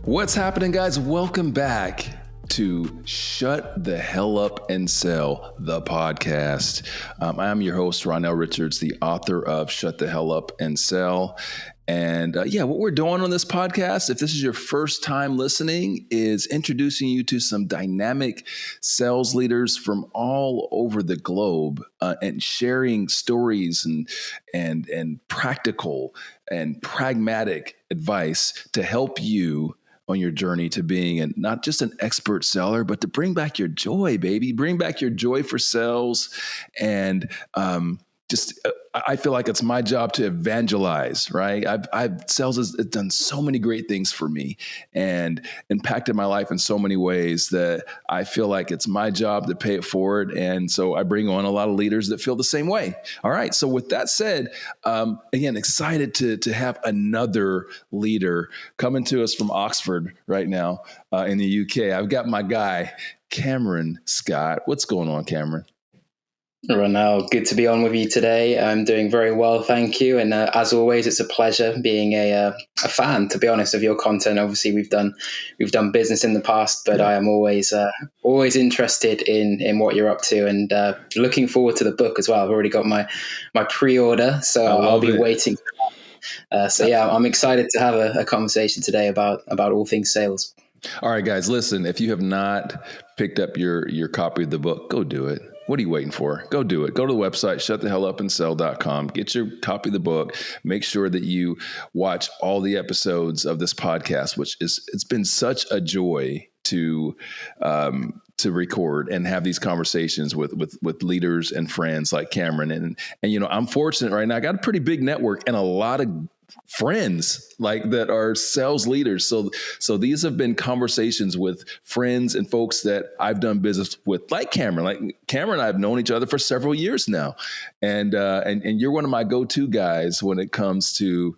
What's happening, guys? Welcome back to Shut the Hell Up and Sell, the podcast. I am your host, Ronell Richards, the author of Shut the Hell Up and Sell. And what we're doing on this podcast, if this is your first time listening, is introducing you to some dynamic sales leaders from all over the globe and sharing stories and practical and pragmatic advice to help you on your journey to being not just an expert seller, but to bring back your joy, baby. Bring back your joy for sales. And I feel like it's my job to evangelize, right? Sales has done so many great things for me and impacted my life in so many ways that I feel like it's my job to pay it forward. And so I bring on a lot of leaders that feel the same way. All right. So with that said, again, excited to have another leader coming to us from Oxford right now in the UK. I've got my guy, Cameron Scott. What's going on, Cameron? Ronald, good to be on with you today. I'm doing very well, thank you. And as always, it's a pleasure being a fan, to be honest, of your content. Obviously, we've done business in the past, but I am always interested in what you're up to, and looking forward to the book as well. I've already got my pre-order, so I'll be waiting. I'm excited to have a conversation today about all things sales. All right, guys, listen, if you have not picked up your copy of the book, go do it. What are you waiting for? Go do it. Go to the website, shutthehellupandsell.com. Get your copy of the book. Make sure that you watch all the episodes of this podcast, it's been such a joy to record and have these conversations with leaders and friends like Cameron. And I'm fortunate right now. I got a pretty big network and a lot of friends like that are sales leaders. So these have been conversations with friends and folks that I've done business with, like Cameron. Like Cameron and I have known each other for several years now. And you're one of my go-to guys when it comes to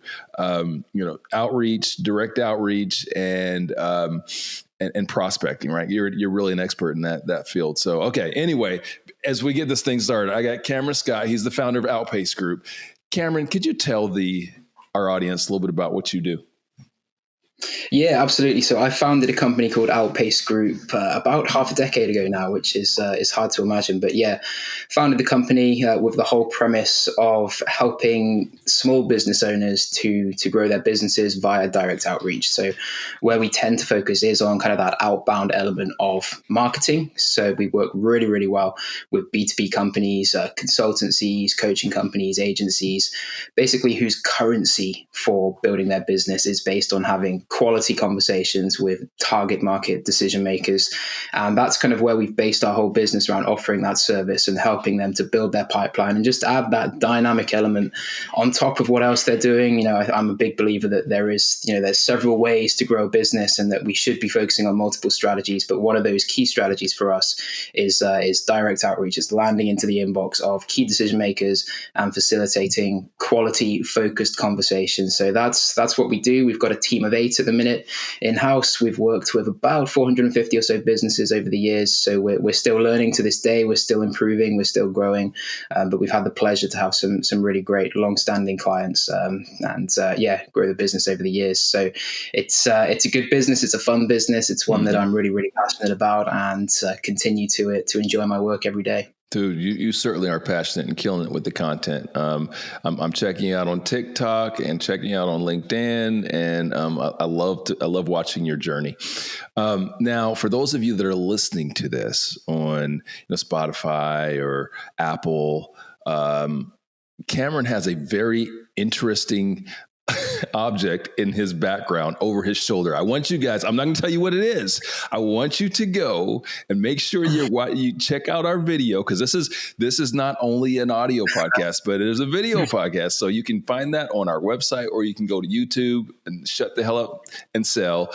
outreach, direct outreach, and prospecting, right? You're really an expert in that field. So, okay. Anyway, as we get this thing started, I got Cameron Scott. He's the founder of Outpace Group. Cameron, could you tell our audience a little bit about what you do? Yeah, absolutely. So I founded a company called Outpace Group about half a decade ago now, which is hard to imagine. But yeah, founded the company with the whole premise of helping small business owners to grow their businesses via direct outreach. So where we tend to focus is on kind of that outbound element of marketing. So we work really, really well with B2B companies, consultancies, coaching companies, agencies, basically whose currency for building their business is based on having quality conversations with target market decision makers. And that's kind of where we've based our whole business around offering that service and helping them to build their pipeline and just add that dynamic element on top of what else they're doing. I'm a big believer that there's several ways to grow a business and that we should be focusing on multiple strategies. But one of those key strategies for us is direct outreach. It's landing into the inbox of key decision makers and facilitating quality focused conversations. So that's what we do. We've got a team of 8 at the minute in-house. We've worked with about 450 or so businesses over the years. So we're still learning to this day. We're still improving. We're still growing. But we've had the pleasure to have some really great long-standing clients grow the business over the years. So it's a good business. It's a fun business. It's one that I'm really, really passionate about and continue to enjoy my work every day. Dude, you certainly are passionate and killing it with the content. I'm checking you out on TikTok and checking you out on LinkedIn, and I love watching your journey. Now, for those of you that are listening to this on Spotify or Apple, Cameron has a very interesting object in his background over his shoulder. I want you guys, I'm not going to tell you what it is. I want you to go and make sure you check out our video, because this is not only an audio podcast, but it is a video podcast. So you can find that on our website, or you can go to YouTube and Shut the Hell Up and Sell.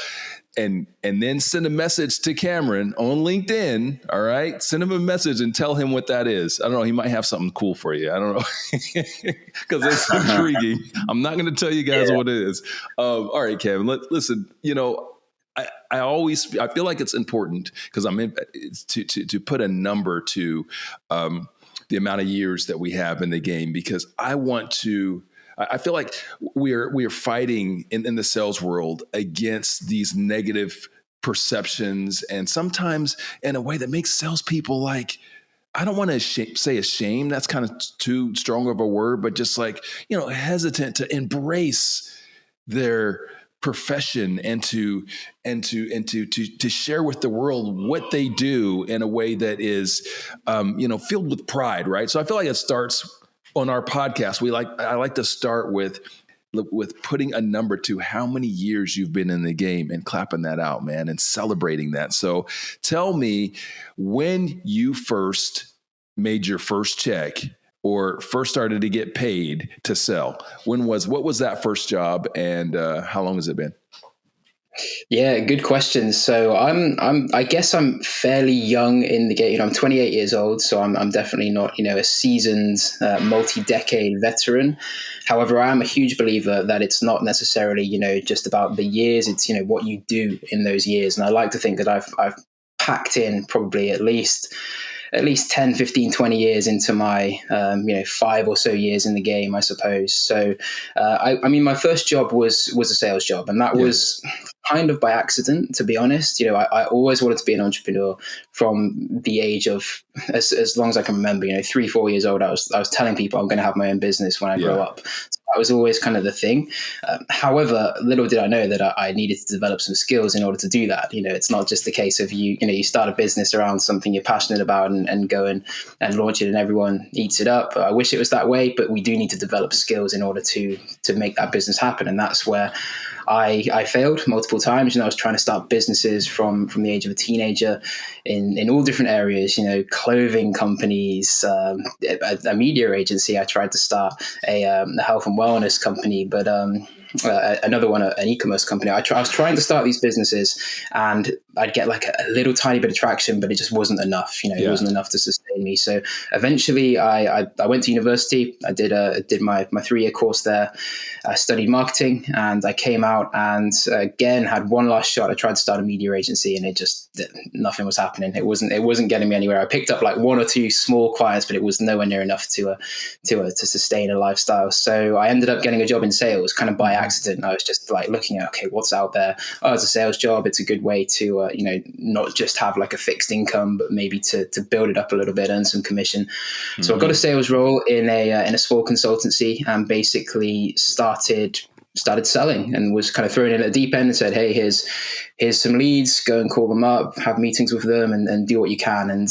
And then send a message to Cameron on LinkedIn. All right. Send him a message and tell him what that is. I don't know. He might have something cool for you. I don't know. Because it's intriguing. I'm not going to tell you guys what it is. All right, Kevin, listen, I feel like it's important because to put a number to the amount of years that we have in the game, because I feel like we are fighting in the sales world against these negative perceptions, and sometimes in a way that makes salespeople like, I don't want to say ashamed. That's kind of too strong of a word, but just like, hesitant to embrace their profession and to share with the world what they do in a way that is, filled with pride, right? So I feel like it starts on our podcast. I like to start with putting a number to how many years you've been in the game and clapping that out, man, and celebrating that. So tell me when you first made your first check or first started to get paid to sell. What was that first job, and how long has it been? Yeah, good question. So I guess I'm fairly young in the game. I'm 28 years old, so I'm definitely not, a seasoned, multi-decade veteran. However, I am a huge believer that it's not necessarily, just about the years. It's, what you do in those years. And I like to think that I've packed in probably at least 10, 15, 20 years into my, 5 or so years in the game, I suppose. So, my first job was a sales job, and that was kind of by accident, to be honest. I always wanted to be an entrepreneur from the age of, as long as I can remember, 3, 4 years old. I was telling people I'm going to have my own business when I grow up. So that was always kind of the thing. However, little did I know that I needed to develop some skills in order to do that. It's not just a case of you start a business around something you're passionate about and go and launch it and everyone eats it up. I wish it was that way, but we do need to develop skills in order to make that business happen. And that's where I failed multiple times. I was trying to start businesses from the age of a teenager in all different areas, clothing companies, a media agency. I tried to start a health and wellness company, but another one, an e-commerce company. I was trying to start these businesses, and I'd get like a little tiny bit of traction, but it just wasn't enough. It wasn't enough to sustain me. So eventually, I went to university. I did my 3-year course there. I studied marketing, and I came out and again had one last shot. I tried to start a media agency, and nothing was happening. It wasn't getting me anywhere. I picked up like 1 or 2 small clients, but it was nowhere near enough to sustain a lifestyle. So I ended up getting a job in sales, kind of by accident. I was just like looking at, okay, what's out there? Oh, it's a sales job. It's a good way to not just have like a fixed income, but maybe to build it up a little bit, earn some commission. Mm-hmm. So I got a sales role in a small consultancy, and basically started selling, and was kind of thrown in at the deep end and said, hey, here's some leads, go and call them up, have meetings with them, and do what you can. And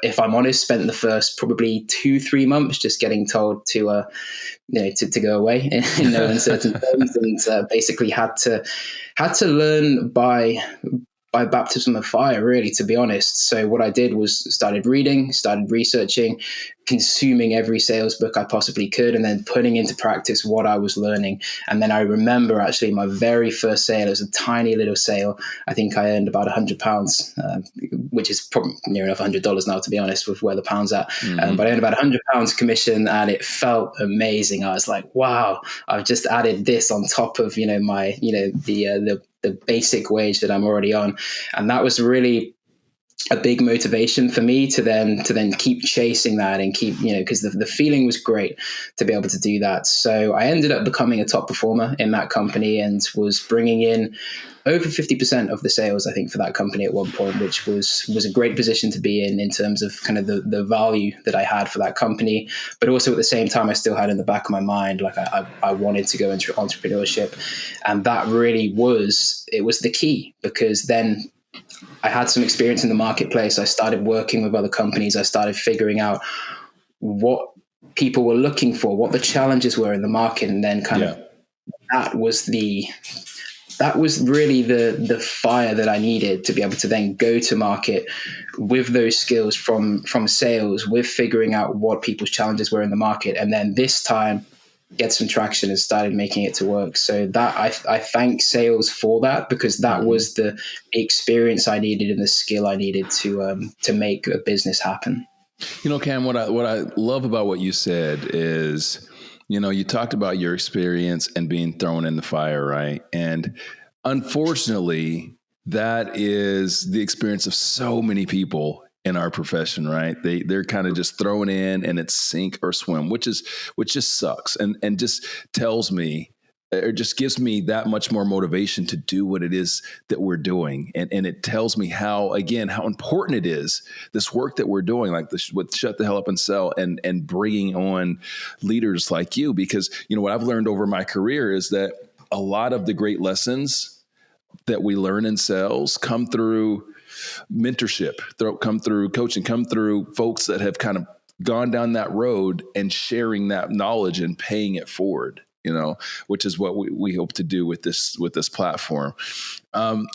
if I'm honest, spent the first probably 2-3 months just getting told to go away in no uncertain terms, and basically had to learn by baptism of fire, really, to be honest. So what I did was started reading, started researching, consuming every sales book I possibly could, and then putting into practice what I was learning. And then I remember actually my very first sale, it was a tiny little sale. I think I earned about £100, which is probably near enough $100 now, to be honest, with where the pound's at. Mm-hmm. But I earned about £100 commission, and it felt amazing. I was like, wow, I've just added this on top of, my, the basic wage that I'm already on. And that was really a big motivation for me to then keep chasing that and keep, because the feeling was great to be able to do that. So I ended up becoming a top performer in that company, and was bringing in over 50% of the sales, I think, for that company at one point, which was a great position to be in terms of kind of the value that I had for that company. But also at the same time, I still had in the back of my mind, like I wanted to go into entrepreneurship. And that really was the key, because then I had some experience in the marketplace. I started working with other companies. I started figuring out what people were looking for, what the challenges were in the market. And then kind of that was really the fire that I needed to be able to then go to market with those skills from sales, with figuring out what people's challenges were in the market. And then this time get some traction and started making it to work. So that I thank sales for that, because that was the experience I needed and the skill I needed to make a business happen. Cam, what I love about what you said is, you talked about your experience and being thrown in the fire, right? And unfortunately, that is the experience of so many people in our profession, right? They're kind of just thrown in and it's sink or swim, which just sucks and just tells me or just gives me that much more motivation to do what it is that we're doing. And it tells me how important it is, this work that we're doing, like this with Shut the Hell Up and Sell and bringing on leaders like you, because, what I've learned over my career is that a lot of the great lessons that we learn in sales come through mentorship, come through coaching, come through folks that have kind of gone down that road and sharing that knowledge and paying it forward, which is what we hope to do with this platform.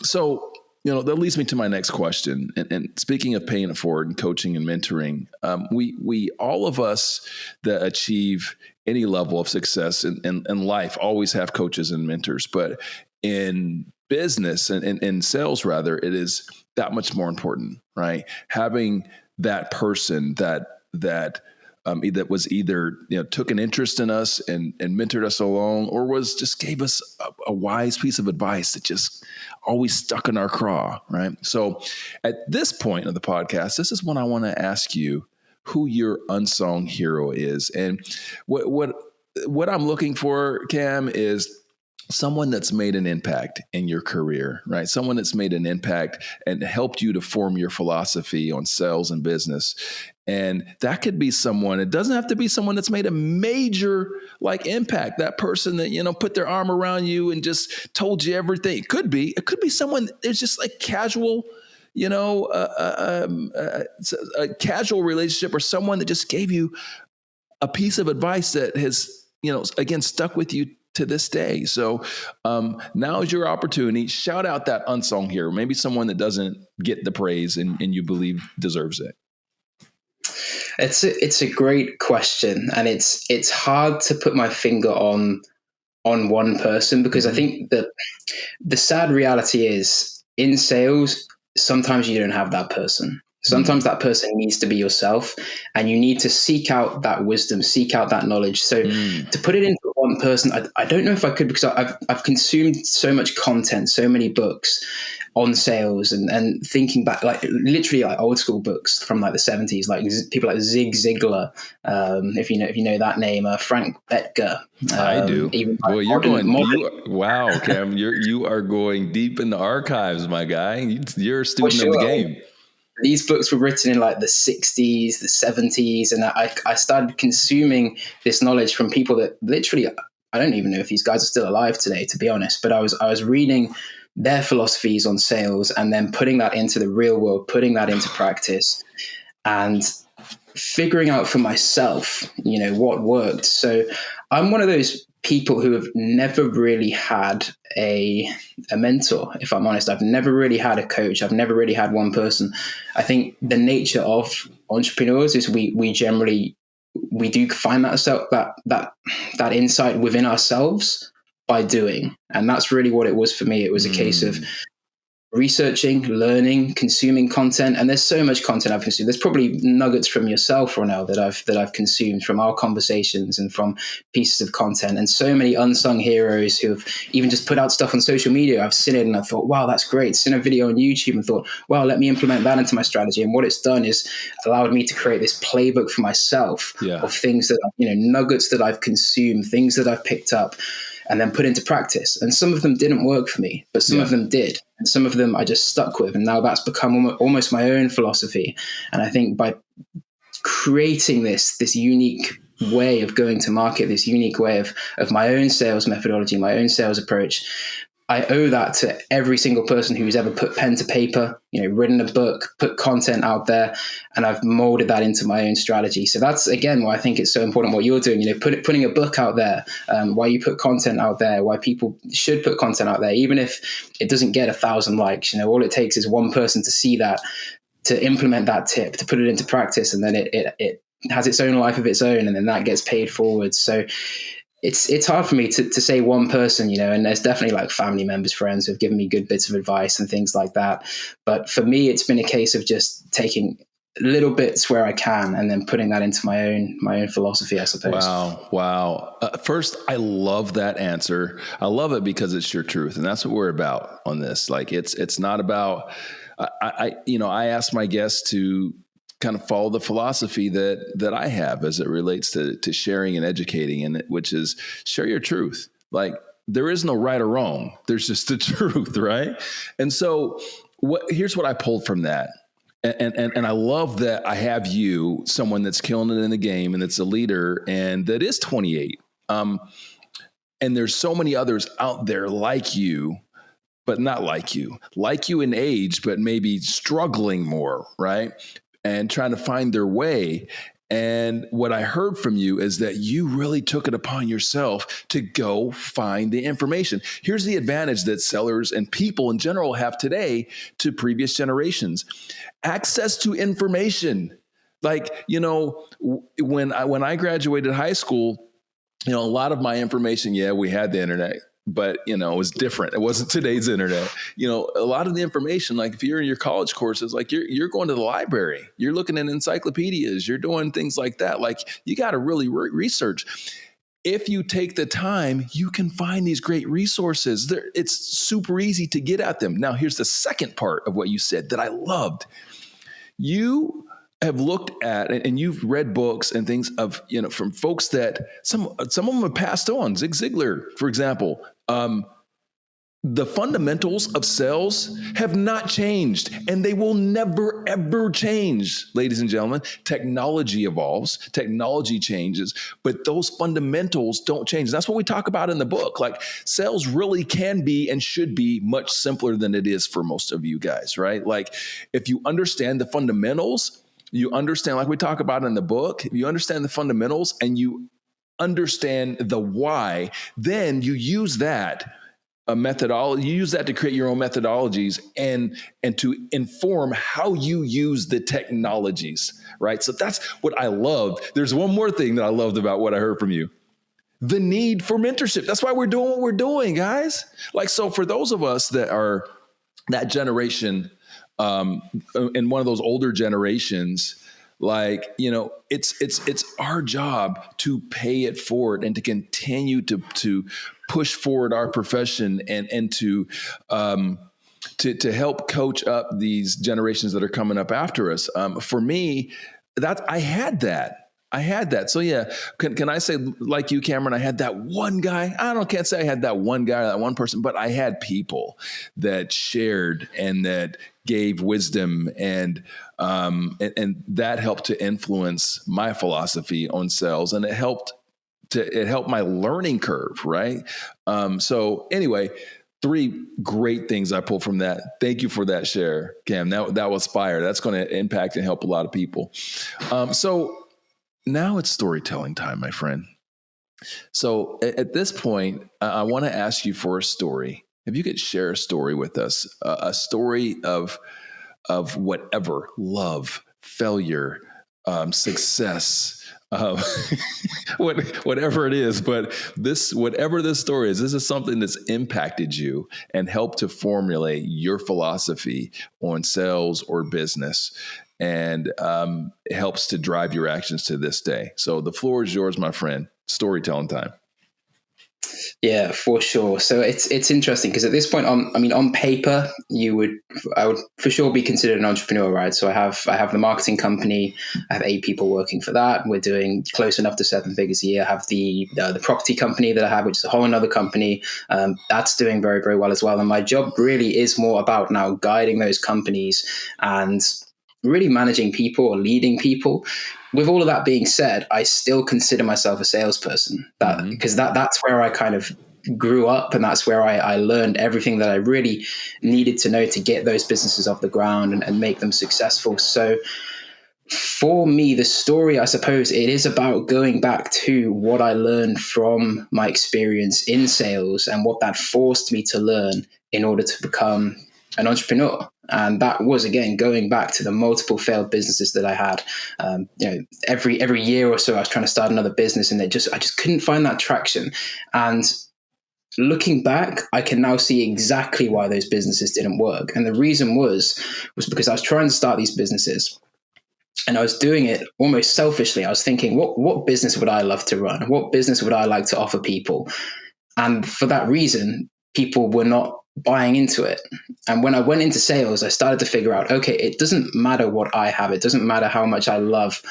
So, that leads me to my next question. And speaking of paying it forward and coaching and mentoring, we all of us that achieve any level of success in life always have coaches and mentors, but in business and in sales, rather, it is that much more important, right? Having that person that was either took an interest in us and mentored us along, or was just gave us a wise piece of advice that just always stuck in our craw, right? So at this point of the podcast, this is when I want to ask you who your unsung hero is. And what I'm looking for, Cam, is someone that's made an impact in your career, right? Someone that's made an impact and helped you to form your philosophy on sales and business. And that could be someone, it doesn't have to be someone that's made a major impact. That person that, put their arm around you and just told you everything. It could be someone that's just casual, a casual relationship, or someone that just gave you a piece of advice that has, again, stuck with you to this day. So now is your opportunity. Shout out that unsung hero, maybe someone that doesn't get the praise and you believe deserves it. It's a great question, and it's hard to put my finger on one person, because I think that the sad reality is in sales, sometimes you don't have that person. Sometimes that person needs to be yourself, and you need to seek out that wisdom, seek out that knowledge. So to put it into one person, I don't know if I could, because I've consumed so much content, so many books on sales, and thinking back, literally old school books from the 70s, people like Zig Ziglar, if you know that name, Frank Bettger. I do. Even boy, wow, Cam, you are going deep in the archives, my guy. You're a student of the game. These books were written in the 60s, the 70s, and I started consuming this knowledge from people that literally, I don't even know if these guys are still alive today, to be honest, but I was reading their philosophies on sales and then putting that into the real world, putting that into practice and figuring out for myself, what worked. So I'm one of those people who have never really had a mentor, if I'm honest. I've never really had a coach. I've never really had one person. I think the nature of entrepreneurs is we generally do find that insight within ourselves by doing. And that's really what it was for me. It was a case of researching, learning, consuming content, and there's so much content I've consumed. There's probably nuggets from yourself, Ronell, that I've consumed from our conversations and from pieces of content, and so many unsung heroes who have even just put out stuff on social media. I've seen it and I thought, wow, that's great. Seen a video on YouTube and thought, wow, let me implement that into my strategy. And what it's done is allowed me to create this playbook for myself of things that nuggets that I've consumed, things that I've picked up, and then put into practice. And some of them didn't work for me, but some of them did. And some of them I just stuck with. And now that's become almost my own philosophy. And I think by creating this unique way of going to market, this unique way of my own sales methodology, my own sales approach, I owe that to every single person who's ever put pen to paper, written a book, put content out there, and I've molded that into my own strategy. So that's, again, why I think it's so important what you're doing, putting a book out there, why you put content out there, why people should put content out there, even if it doesn't get 1,000 likes. All it takes is one person to see that, to implement that tip, to put it into practice, and then it has its own life of its own, and then that gets paid forward. So it's hard for me to say one person, and there's definitely family members, friends who have given me good bits of advice and things like that. But for me, it's been a case of just taking little bits where I can, and then putting that into my own philosophy, I suppose. Wow. First, I love that answer. I love it because it's your truth. And that's what we're about on this. Like it's not about, I ask my guests to kind of follow the philosophy that I have as it relates to sharing and educating, and which is share your truth. Like there is no right or wrong. There's just the truth, right? And so here's what I pulled from that. And I love that I have you, someone that's killing it in the game and that's a leader and that is 28. And there's so many others out there like you, but not like you in age, but maybe struggling more, right? And trying to find their way. And what I heard from you is that you really took it upon yourself to go find the information. Here's the advantage that sellers and people in general have today to previous generations: access to information. Like, when I graduated high school, a lot of my information, we had the internet, but it was different. It wasn't today's internet. A lot of the information, like if you're in your college courses, like you're going to the library, you're looking at encyclopedias, you're doing things like that. Like you got to really research. If you take the time, you can find these great resources. It's super easy to get at them. Now, here's the second part of what you said that I loved. You have looked at and you've read books and things of, from folks that some of them have passed on. Zig Ziglar, for example. The fundamentals of sales have not changed, and they will never, ever change, ladies and gentlemen. Technology evolves, technology changes, but those fundamentals don't change. That's what we talk about in the book. Like sales really can be and should be much simpler than it is for most of you guys, right? Like if you understand the fundamentals, you understand, like we talk about in the book, if you understand the fundamentals and you understand the why, then you use that a methodology. You use that to create your own methodologies and to inform how you use the technologies, right? So that's what I loved. There's one more thing that I loved about what I heard from you: the need for mentorship. That's why we're doing what we're doing, guys. Like, so for those of us that are that generation, in one of those older generations, like, it's our job to pay it forward and to continue to push forward our profession and to help coach up these generations that are coming up after us. For me, I had that. So yeah, can I say, like you, Cameron, I had that one guy. Can't say I had that one guy, that one person, but I had people that shared and that gave wisdom and that helped to influence my philosophy on sales, and it helped my learning curve, right? So anyway, 3 great things I pulled from that. Thank you for that share, Cam. That was fire. That's going to impact and help a lot of people. So now it's storytelling time, my friend. So at this point, I want to ask you for a story. If you could share a story with us, a story of whatever, love, failure, success, whatever it is, but whatever this story is, this is something that's impacted you and helped to formulate your philosophy on sales or business, and it helps to drive your actions to this day. So the floor is yours, my friend. Storytelling time. Yeah, for sure. So it's interesting because at this point, on paper, I would for sure be considered an entrepreneur, right? So I have the marketing company. I have 8 people working for that. We're doing close enough to 7 figures a year. I have the property company that I have, which is a whole another company. That's doing very, very well as well. And my job really is more about now guiding those companies and really managing people or leading people. With all of that being said, I still consider myself a salesperson, because that's where I kind of grew up, and that's where I learned everything that I really needed to know to get those businesses off the ground and make them successful. So for me, the story, I suppose, it is about going back to what I learned from my experience in sales and what that forced me to learn in order to become an entrepreneur. And that was, again, going back to the multiple failed businesses that I had. Every year or so, I was trying to start another business, and I just couldn't find that traction. And looking back, I can now see exactly why those businesses didn't work. And the reason was because I was trying to start these businesses. And I was doing it almost selfishly. I was thinking, what business would I love to run? What business would I like to offer people? And for that reason, people were not buying into it. And when I went into sales, I started to figure out, okay, it doesn't matter what I have. It doesn't matter how much I love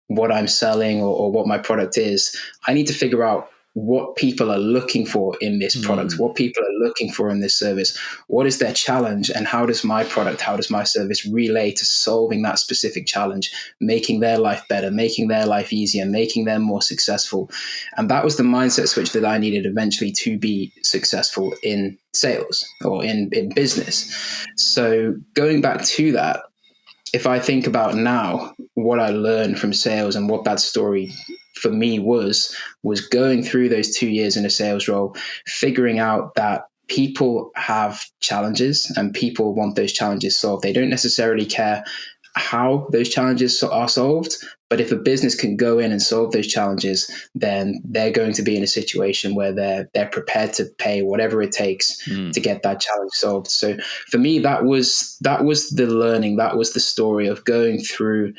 what I'm selling or what my product is. I need to figure out what people are looking for in this product, what people are looking for in this service, what is their challenge, and how does my product, how does my service relay to solving that specific challenge, making their life better, making their life easier, making them more successful. And that was the mindset switch that I needed eventually to be successful in sales or in business. So going back to that, if I think about now what I learned from sales and what that story for me was going through those 2 years in a sales role, figuring out that people have challenges and people want those challenges solved. They don't necessarily care how those challenges are solved, but if a business can go in and solve those challenges, then they're going to be in a situation where they're prepared to pay whatever it takes to get that challenge solved. So for me, that was the learning, that was the story of going through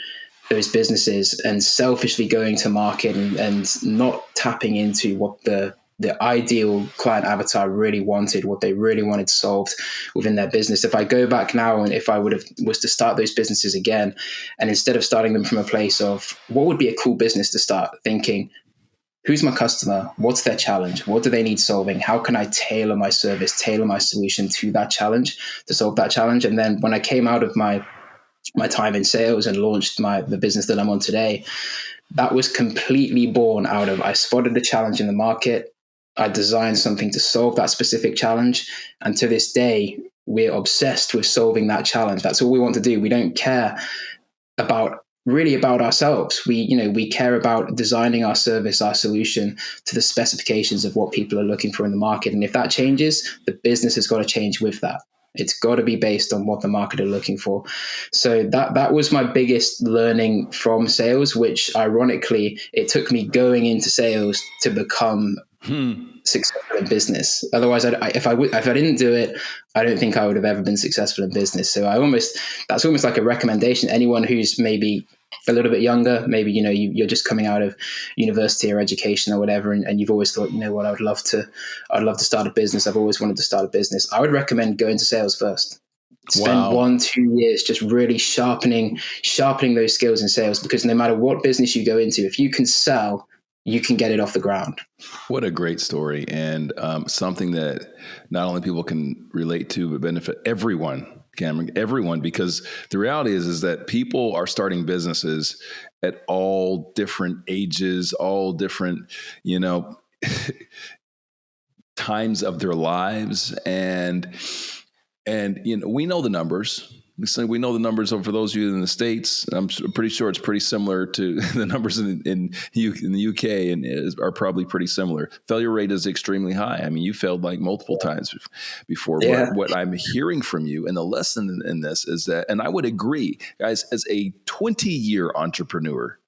those businesses and selfishly going to market and not tapping into what the ideal client avatar really wanted, what they really wanted solved within their business. If I go back now and if I was to start those businesses again, and instead of starting them from a place of what would be a cool business to start, thinking, who's my customer? What's their challenge? What do they need solving? How can I tailor my service, tailor my solution to that challenge, to solve that challenge? And then when I came out of my time in sales and launched the business that I'm on today, that was completely born out of, I spotted the challenge in the market. I designed something to solve that specific challenge. And to this day, we're obsessed with solving that challenge. That's all we want to do. We don't care about ourselves. We care about designing our service, our solution to the specifications of what people are looking for in the market. And if that changes, the business has got to change with that. It's got to be based on what the market are looking for. So that was my biggest learning from sales, which ironically, it took me going into sales to become successful in business. Otherwise, if I didn't do it, I don't think I would have ever been successful in business. So that's almost like a recommendation. Anyone who's maybe a little bit younger, maybe, you're just coming out of university or education or whatever, and you've always thought, what, I'd love to start a business. I've always wanted to start a business. I would recommend going to sales first. Spend 1-2 years just really sharpening those skills in sales, because no matter what business you go into, if you can sell, you can get it off the ground. What a great story, and something that not only people can relate to, but benefit everyone, Cameron, everyone, because the reality is that people are starting businesses at all different ages, all different, times of their lives. And we know the numbers. We know the numbers for those of you in the States. I'm pretty sure it's pretty similar to the numbers in the UK, and are probably pretty similar. Failure rate is extremely high. I mean, you failed like multiple times before. Yeah. But what I'm hearing from you, and the lesson in this is that, and I would agree, guys, as a 20-year entrepreneur,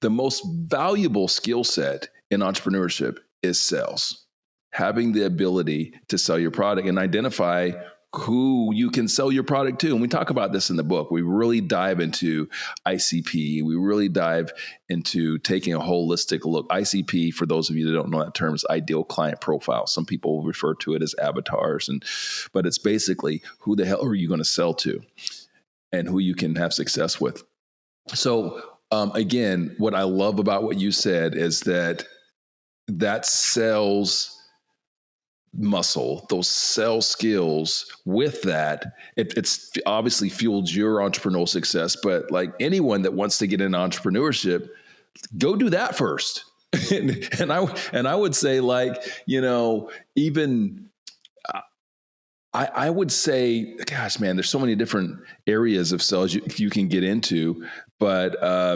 the most valuable skill set in entrepreneurship is sales. Having the ability to sell your product and identify who you can sell your product to. And we talk about this in the book. We really dive into ICP. We really dive into taking a holistic look. ICP, for those of you that don't know that term, is ideal client profile. Some people refer to it as avatars, but it's basically who the hell are you going to sell to and who you can have success with. So again, what I love about what you said is that sales muscle, those sales skills, with that, it's obviously fueled your entrepreneurial success. But like anyone that wants to get into entrepreneurship, go do that first. and I would say, like, even I would say, gosh, man, there's so many different areas of sales you can get into. But I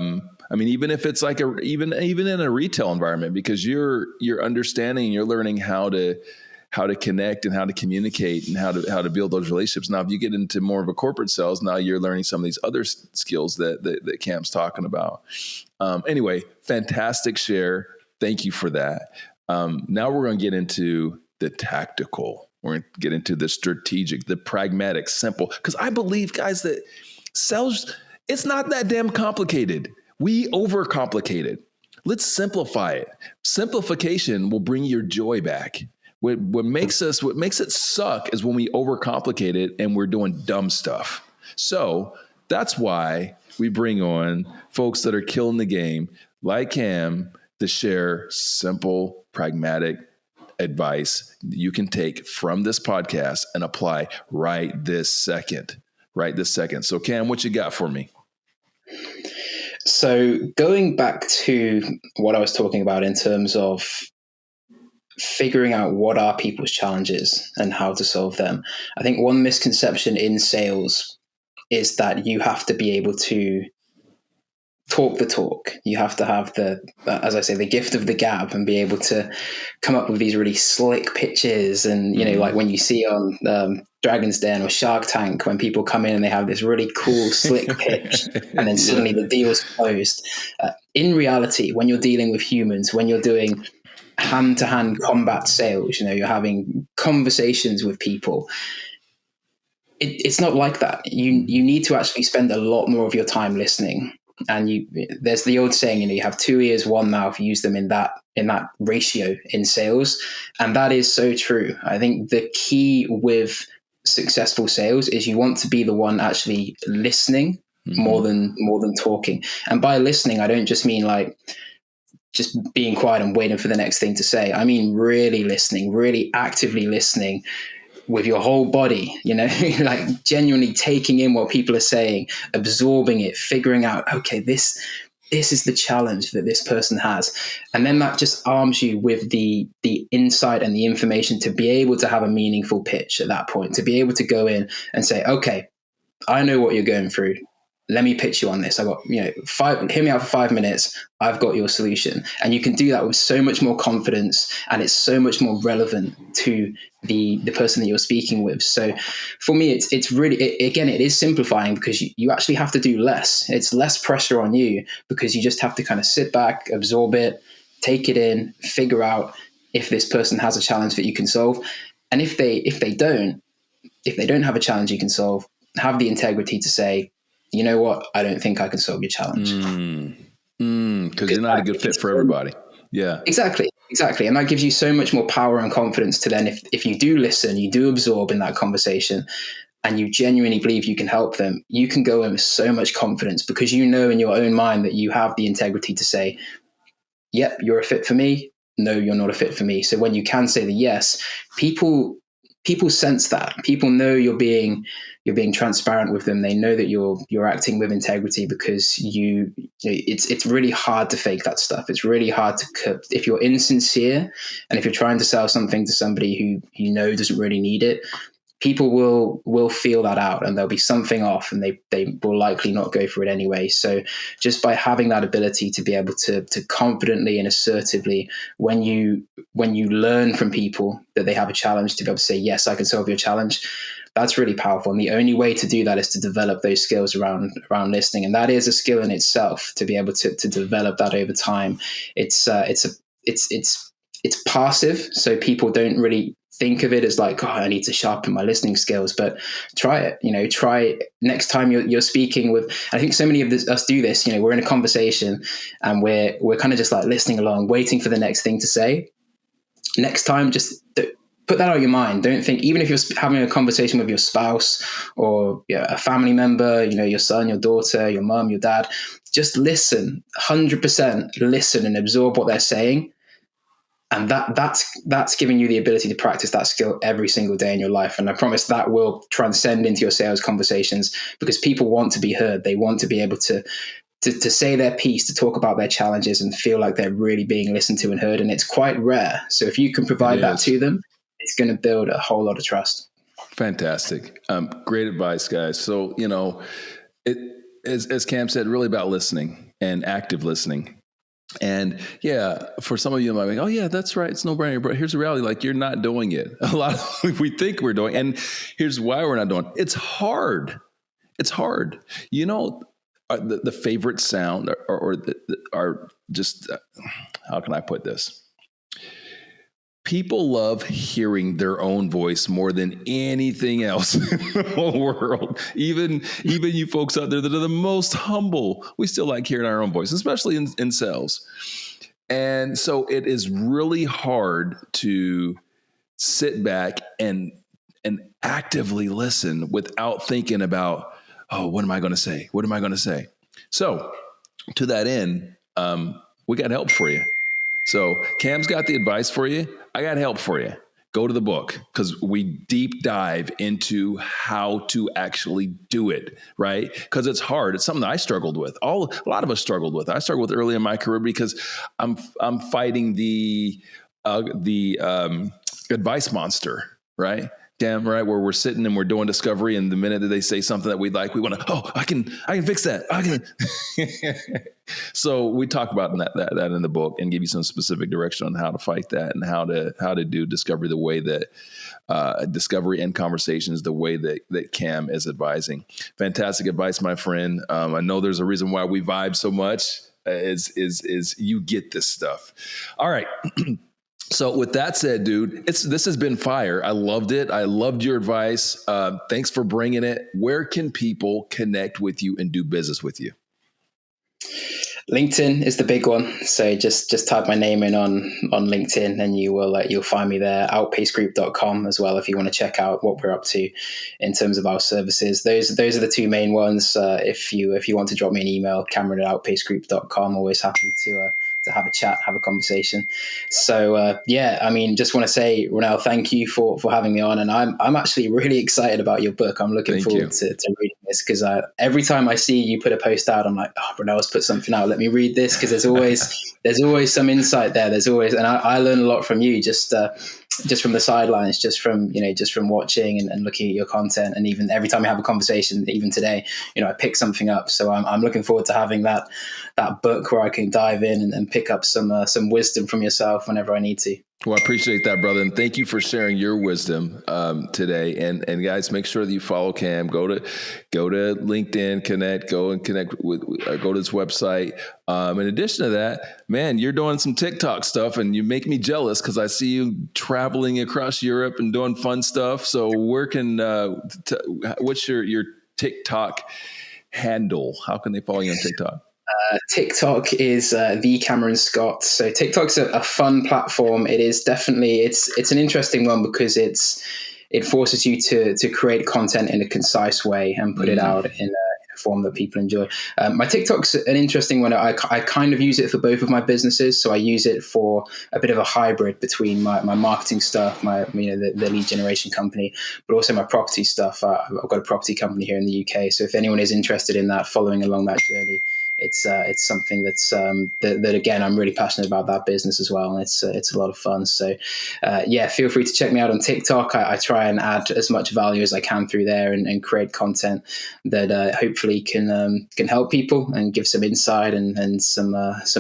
mean, even if it's like even in a retail environment, because you're understanding, you're learning how to connect and how to communicate and how to build those relationships. Now, if you get into more of a corporate sales, now you're learning some of these other skills that Cam's talking about. Anyway, fantastic share. Thank you for that. Now we're going to get into the tactical. We're going to get into the strategic, the pragmatic, simple. Because I believe, guys, that Sales, it's not that damn complicated. We overcomplicate it. Let's simplify it. Simplification will bring your joy back. What makes it suck is when we overcomplicate it and we're doing dumb stuff. So that's why we bring on folks that are killing the game, like Cam, to share simple, pragmatic advice you can take from this podcast and apply right this second. Right this second. So Cam, what you got for me? So going back to what I was talking about in terms of figuring out what are people's challenges and how to solve them. I think one misconception in sales is that you have to be able to talk the talk. You have to have as I say, the gift of the gab and be able to come up with these really slick pitches. And, like when you see on Dragon's Den or Shark Tank, when people come in and they have this really cool, slick pitch, and then suddenly the deal's closed. In reality, when you're dealing with humans, when you're doing hand-to-hand combat sales, you're having conversations with people, it's not like that. You need to actually spend a lot more of your time listening. And there's the old saying, you have 2 ears, 1 mouth, use them in that ratio in sales. And that is so true. I think the key with successful sales is you want to be the one actually listening more than talking. And by listening, I don't just mean like just being quiet and waiting for the next thing to say. I mean, really listening, really actively listening with your whole body, like genuinely taking in what people are saying, absorbing it, figuring out, okay, this is the challenge that this person has. And then that just arms you with the insight and the information to be able to have a meaningful pitch at that point, to be able to go in and say, okay, I know what you're going through. Let me pitch you on this. I got, hear me out for 5 minutes. I've got your solution. And you can do that with so much more confidence, and it's so much more relevant to the person that you're speaking with. So for me, it's really, it is simplifying because you actually have to do less. It's less pressure on you because you just have to kind of sit back, absorb it, take it in, figure out if this person has a challenge that you can solve. And if they don't have a challenge you can solve, have the integrity to say, you know what? I don't think I can solve your challenge. Because you're not a good fit for everybody. Yeah, exactly. And that gives you so much more power and confidence to then, if you do listen, you do absorb in that conversation, and you genuinely believe you can help them, you can go in with so much confidence because you know in your own mind that you have the integrity to say, yep, you're a fit for me. No, you're not a fit for me. So when you can say the yes, people sense that. People know you're being transparent with them. They know that you're acting with integrity because it's really hard to fake that stuff. It's really hard to cut. If you're insincere and if you're trying to sell something to somebody who doesn't really need it, people will feel that out and there'll be something off, and they will likely not go for it anyway. So just by having that ability to be able to confidently and assertively, when you learn from people that they have a challenge, to be able to say, yes, I can solve your challenge, that's really powerful. And the only way to do that is to develop those skills around listening. And that is a skill in itself, to be able to develop that over time. It's passive. So people don't really think of it as like, oh, I need to sharpen my listening skills, but try it. Try it next time you're speaking with. I think so many of us do this. We're in a conversation and we're kind of just like listening along, waiting for the next thing to say. Next time, just put that out of your mind. Don't think, even if you're having a conversation with your spouse or a family member, your son, your daughter, your mom, your dad, just listen, 100% listen and absorb what they're saying. And that's giving you the ability to practice that skill every single day in your life. And I promise that will transcend into your sales conversations, because people want to be heard. They want to be able to say their piece, to talk about their challenges and feel like they're really being listened to and heard. And it's quite rare. So if you can provide that to them, it's going to build a whole lot of trust. Fantastic. Great advice, guys. So, as Cam said, really about listening and active listening. And yeah, for some of you, might be, oh yeah, that's right, it's no brainer. But here's the reality: like, you're not doing it. A lot of we think we're doing, and here's why we're not doing it. It's hard. It's hard. The favorite sound are just how can I put this? People love hearing their own voice more than anything else in the whole world. Even you folks out there that are the most humble, we still like hearing our own voice, especially in sales. And so it is really hard to sit back and actively listen without thinking about, oh, what am I going to say? What am I going to say? So to that end, we got help for you. So Cam's got the advice for you. I got help for you. Go to the book, because we deep dive into how to actually do it, right? Because it's hard. It's something that I struggled with. A lot of us struggled with. I struggled with early in my career because I'm fighting the advice monster, right? Damn right, where we're sitting and we're doing discovery, and the minute that they say something that we like, we want to, oh, I can fix that. I can. So we talk about that in the book and give you some specific direction on how to fight that and how to do discovery the way that discovery and conversations the way that Cam is advising. Fantastic advice, my friend. I know there's a reason why we vibe so much. Is you get this stuff. All right. So with that said, dude, this has been fire. I loved it. I loved your advice. Thanks for bringing it. Where can people connect with you and do business with you? LinkedIn is the big one. So just type my name in on LinkedIn and you'll find me there. Outpacegroup.com as well, if you want to check out what we're up to in terms of our services. Those are the two main ones. If you want to drop me an email, Cameron@outpacegroup.com. Always happy to have a chat, have a conversation. So just want to say, Ronell, thank you for having me on, and I'm actually really excited about your book. I'm looking forward to reading this, because every time I see you put a post out, I'm like, oh, Ronell's put something out. Let me read this, because there's always some insight there. There's always, and I learn a lot from you, just from the sidelines, just from watching and looking at your content, and even every time we have a conversation, even today, I pick something up. So I'm looking forward to having that book where I can dive in and pick up some wisdom from yourself whenever I need to. Well, I appreciate that, brother. And thank you for sharing your wisdom today. And guys, make sure that you follow Cam. Go to LinkedIn, go to his website. In addition to that, man, you're doing some TikTok stuff, and you make me jealous because I see you traveling across Europe and doing fun stuff. So what's your TikTok handle? How can they follow you on TikTok? TikTok is the Cameron Scott. So TikTok's a fun platform. It is definitely it's an interesting one because it forces you to create content in a concise way and put it out in a form that people enjoy. My TikTok's an interesting one. I kind of use it for both of my businesses. So I use it for a bit of a hybrid between my marketing stuff, the lead generation company, but also my property stuff. I've got a property company here in the UK. So if anyone is interested in that, following along that journey, it's something that's that again, I'm really passionate about that business as well, and it's a lot of fun. So feel free to check me out on TikTok. I try and add as much value as I can through there and create content that hopefully can help people and give some insight and some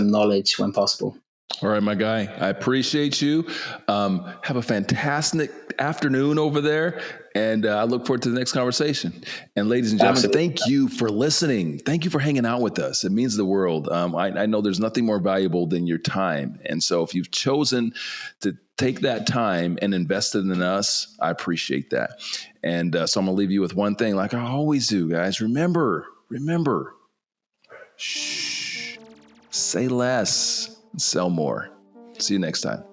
knowledge when possible. All right, my guy, I appreciate you. Have a fantastic afternoon over there, and I look forward to the next conversation. And ladies and gentlemen, Thank you for listening. Thank you for hanging out with us. It means the world. I know there's nothing more valuable than your time. And so if you've chosen to take that time and invest it in us, I appreciate that. And so I'm going to leave you with one thing, like I always do, guys. Remember, shh, say less. Sell more. See you next time.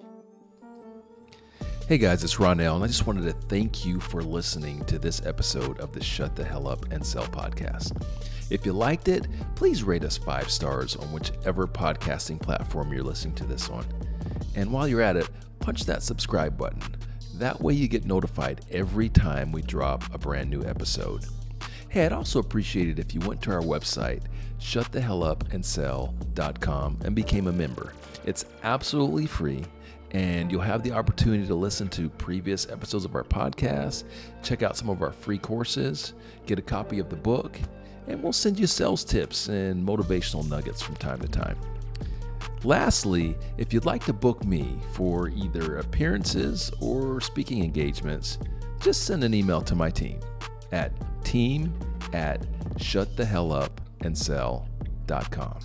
Hey guys, it's Ronell, and I just wanted to thank you for listening to this episode of the Shut the Hell Up and Sell podcast. If you liked it, please rate us 5 stars on whichever podcasting platform you're listening to this on. And while you're at it, punch that subscribe button. That way you get notified every time we drop a brand new episode. Hey, I'd also appreciate it if you went to our website, shutthehellupandsell.com, and became a member. It's absolutely free, and you'll have the opportunity to listen to previous episodes of our podcast, check out some of our free courses, get a copy of the book, and we'll send you sales tips and motivational nuggets from time to time. Lastly, if you'd like to book me for either appearances or speaking engagements, just send an email to my team at team@shutthehellupandsell.com.